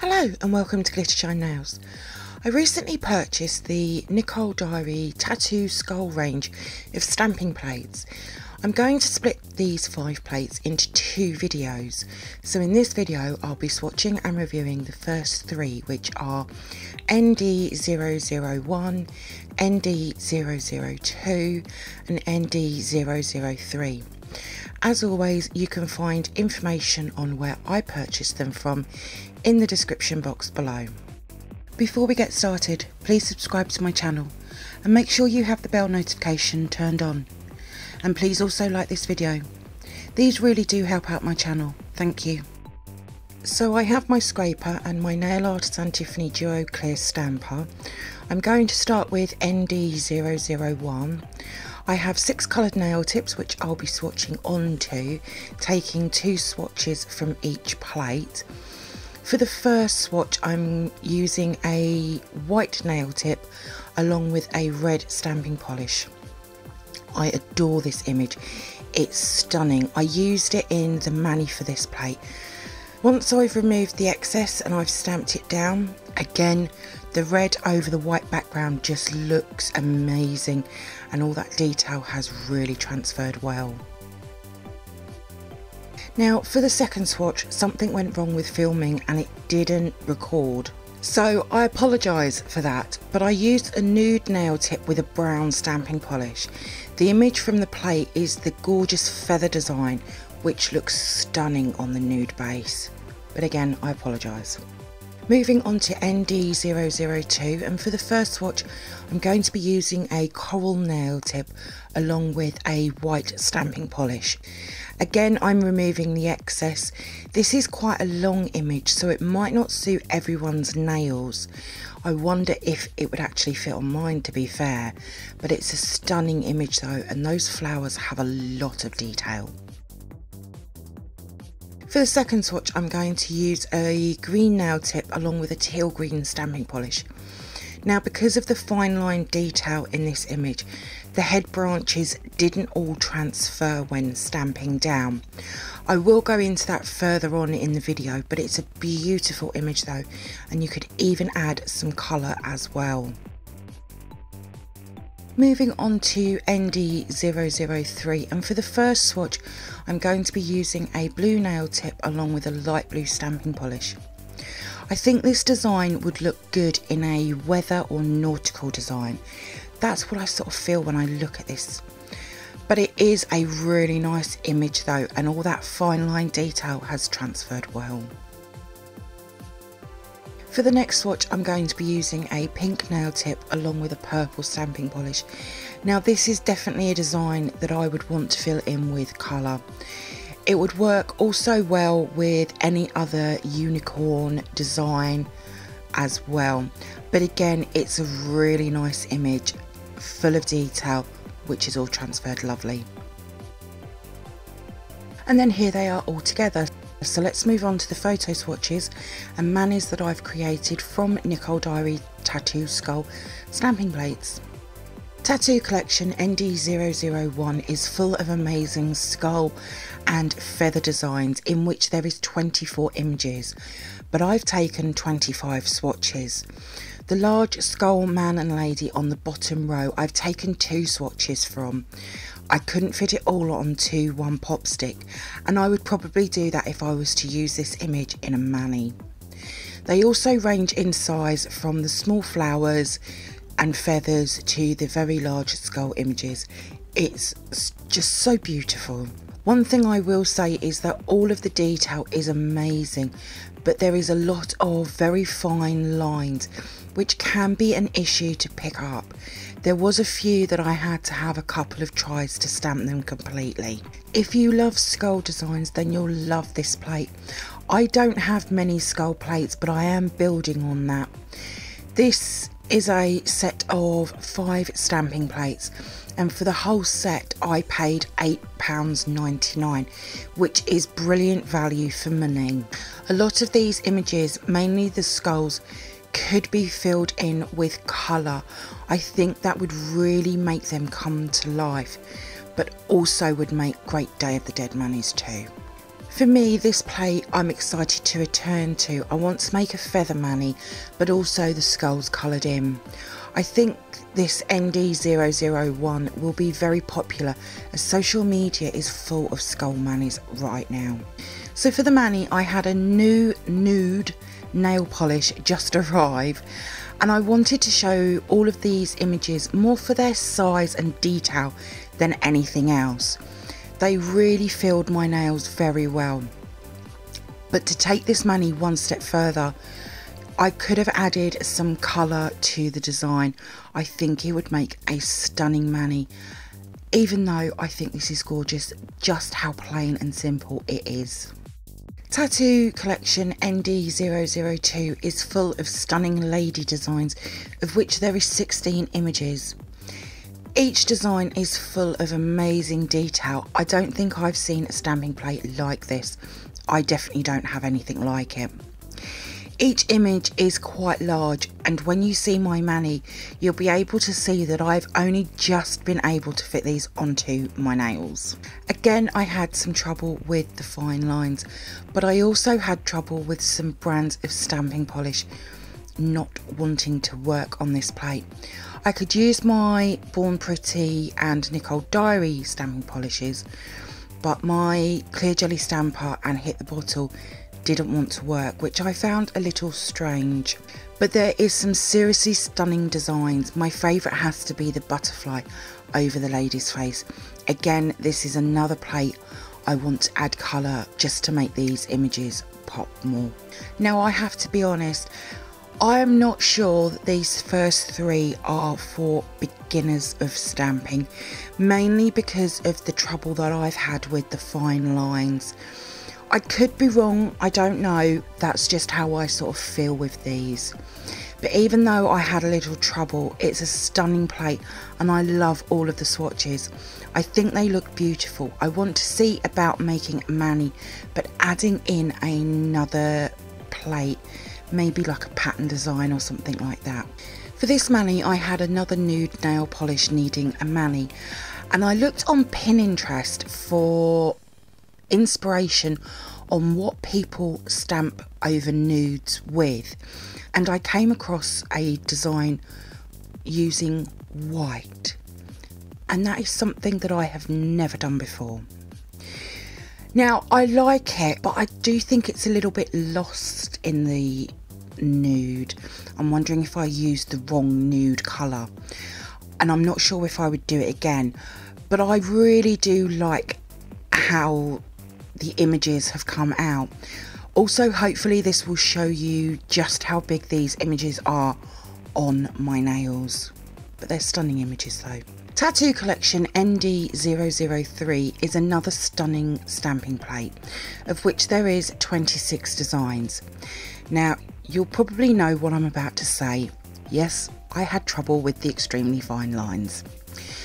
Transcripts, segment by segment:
Hello and welcome to glittershinenails. I recently purchased the Nicole Diary Tattoo Skull range of stamping plates. I'm going to split these 5 plates into 2 videos. So in this video I'll be swatching and reviewing the first 3, which are ND-001, ND-002 and ND-003. As always, you can find information on where I purchased them from in the description box below. Before we get started, please subscribe to my channel and make sure you have the bell notification turned on. And please also like this video. These really do help out my channel. Thank you. So I have my scraper and my Nail Artisan Tiffany Duo Clear Stamper. I'm going to start with ND-001. I have 6 coloured nail tips which I'll be swatching onto, taking 2 swatches from each plate. For the first swatch I'm using a white nail tip along with a red stamping polish. I adore this image, it's stunning. I used it in the mani for this plate. Once I've removed the excess and I've stamped it down, again the red over the white background just looks amazing and all that detail has really transferred well. Now for the second swatch, something went wrong with filming and it didn't record. So I apologise for that, but I used a nude nail tip with a brown stamping polish. The image from the plate is the gorgeous feather design which looks stunning on the nude base. But again, I apologise. Moving on to ND-002, and for the first swatch I'm going to be using a coral nail tip along with a white stamping polish. Again, I'm removing the excess. This is quite a long image so it might not suit everyone's nails. I wonder if it would actually fit on mine, to be fair, but it's a stunning image though, and those flowers have a lot of detail. For the second swatch I'm going to use a green nail tip along with a teal green stamping polish. Now because of the fine line detail in this image, the head branches didn't all transfer when stamping down. I will go into that further on in the video, but it's a beautiful image though, and you could even add some colour as well. Moving on to ND-003, and for the first swatch I'm going to be using a blue nail tip along with a light blue stamping polish. I think this design would look good in a weather or nautical design. That's what I sort of feel when I look at this. But it is a really nice image though, and all that fine line detail has transferred well. For the next swatch I'm going to be using a pink nail tip along with a purple stamping polish. Now this is definitely a design that I would want to fill in with colour. It would work also well with any other unicorn design as well. But again, it's a really nice image, full of detail, which is all transferred lovely. And then here they are all together. So let's move on to the photo swatches and manis that I've created from Nicole Diary Tattoo Skull stamping plates. Tattoo collection ND-001 is full of amazing skull and feather designs in which there is 24 images, but I've taken 25 swatches. The large skull man and lady on the bottom row I've taken 2 swatches from. I couldn't fit it all onto one pop stick, and I would probably do that if I was to use this image in a mani. They also range in size from the small flowers and feathers to the very large skull images. It's just so beautiful. One thing I will say is that all of the detail is amazing, but there is a lot of very fine lines which can be an issue to pick up. There was a few that I had to have a couple of tries to stamp them completely. If you love skull designs, then you'll love this plate. I don't have many skull plates, but I am building on that. This is a set of 5 stamping plates, and for the whole set I paid £8.99, which is brilliant value for money. A lot of these images, mainly the skulls, could be filled in with colour. I think that would really make them come to life, but also would make great Day of the Dead manis too. For me, this plate I'm excited to return to. I want to make a feather mani, but also the skulls coloured in. I think this ND-001 will be very popular as social media is full of skull manis right now. So for the mani, I had a new nude nail polish just arrive, and I wanted to show all of these images more for their size and detail than anything else. They really filled my nails very well. But to take this mani one step further, I could have added some colour to the design. I think it would make a stunning mani, even though I think this is gorgeous, just how plain and simple it is. Tattoo collection ND-002 is full of stunning lady designs, of which there is 16 images. Each design is full of amazing detail. I don't think I've seen a stamping plate like this. I definitely don't have anything like it. Each image is quite large, and when you see my mani, you'll be able to see that I've only just been able to fit these onto my nails. Again, I had some trouble with the fine lines, but I also had trouble with some brands of stamping polish not wanting to work on this plate. I could use my Born Pretty and Nicole Diary stamping polishes, but my clear jelly stamper and Hit the Bottle didn't want to work, which I found a little strange. But there is some seriously stunning designs. My favourite has to be the butterfly over the lady's face. Again, this is another plate I want to add colour just to make these images pop more. Now, I have to be honest, I am not sure that these first three are for beginners of stamping, mainly because of the trouble that I've had with the fine lines. I could be wrong, I don't know, that's just how I sort of feel with these. But even though I had a little trouble, it's a stunning plate and I love all of the swatches. I think they look beautiful. I want to see about making a mani, but adding in another plate, maybe like a pattern design or something like that. For this mani, I had another nude nail polish needing a mani, and I looked on Pinterest for inspiration on what people stamp over nudes with, and I came across a design using white, and that is something that I have never done before. Now, I like it, but I do think it's a little bit lost in the nude. I'm wondering if I used the wrong nude colour, and I'm not sure if I would do it again, but I really do like how the images have come out. Also, hopefully this will show you just how big these images are on my nails, but they're stunning images though. Tattoo collection ND-003 is another stunning stamping plate, of which there is 26 designs. Now, you'll probably know what I'm about to say. Yes, I had trouble with the extremely fine lines.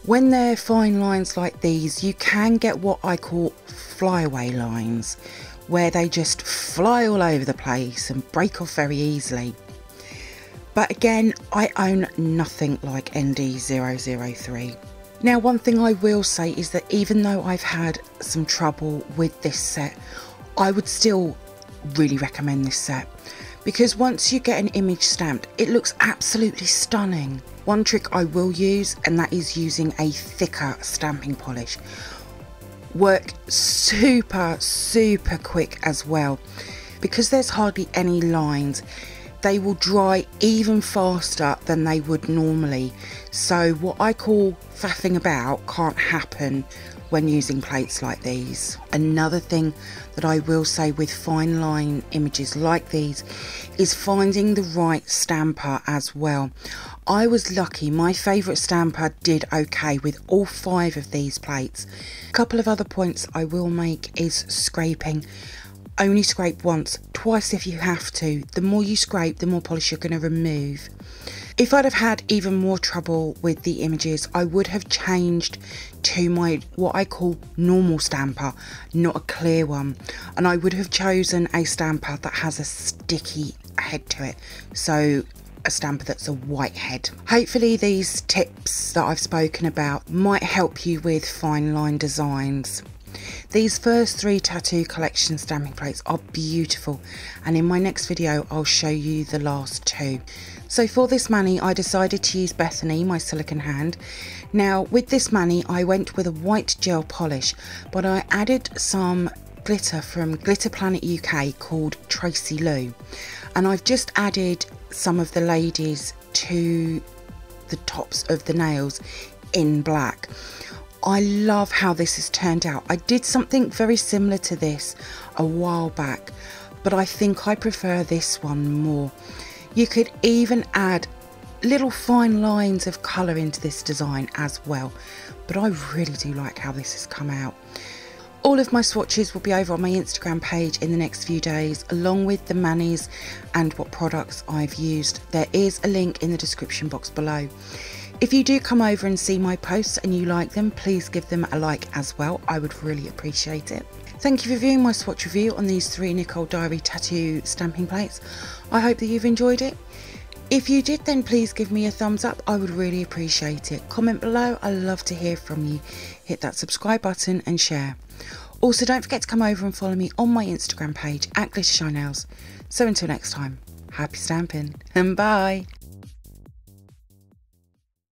When they're fine lines like these, you can get what I call flyaway lines, where they just fly all over the place and break off very easily. But again, I own nothing like ND-003. Now, one thing I will say is that even though I've had some trouble with this set, I would still really recommend this set, because once you get an image stamped, it looks absolutely stunning. One trick I will use, and that is using a thicker stamping polish. Work super quick as well, because there's hardly any lines. They will dry even faster than they would normally, so what I call faffing about can't happen when using plates like these. Another thing that I will say with fine line images like these is finding the right stamper as well. I was lucky, my favourite stamper did okay with all 5 of these plates. A couple of other points I will make is scraping. Only scrape once, twice if you have to. The more you scrape, the more polish you're going to remove. If I'd have had even more trouble with the images, I would have changed to my what I call normal stamper, not a clear one, and I would have chosen a stamper that has a sticky head to it, so a stamper that's a white head. Hopefully these tips that I've spoken about might help you with fine line designs. These first 3 tattoo collection stamping plates are beautiful, and in my next video I'll show you the last 2. So for this mani I decided to use Bethany, my silicone hand. Now with this mani I went with a white gel polish, but I added some glitter from Glitter Planet UK called Tracy Lou, and I've just added some of the ladies to the tops of the nails in black. I love how this has turned out. I did something very similar to this a while back, but I think I prefer this one more. You could even add little fine lines of colour into this design as well, but I really do like how this has come out. All of my swatches will be over on my Instagram page in the next few days, along with the manis and what products I've used. There is a link in the description box below. If you do come over and see my posts and you like them, please give them a like as well. I would really appreciate it. Thank you for viewing my swatch review on these 3 Nicole Diary tattoo stamping plates. I hope that you've enjoyed it. If you did, then please give me a thumbs up. I would really appreciate it. Comment below. I love to hear from you. Hit that subscribe button and share. Also, don't forget to come over and follow me on my Instagram page at glittershinenails. So until next time, happy stamping and bye.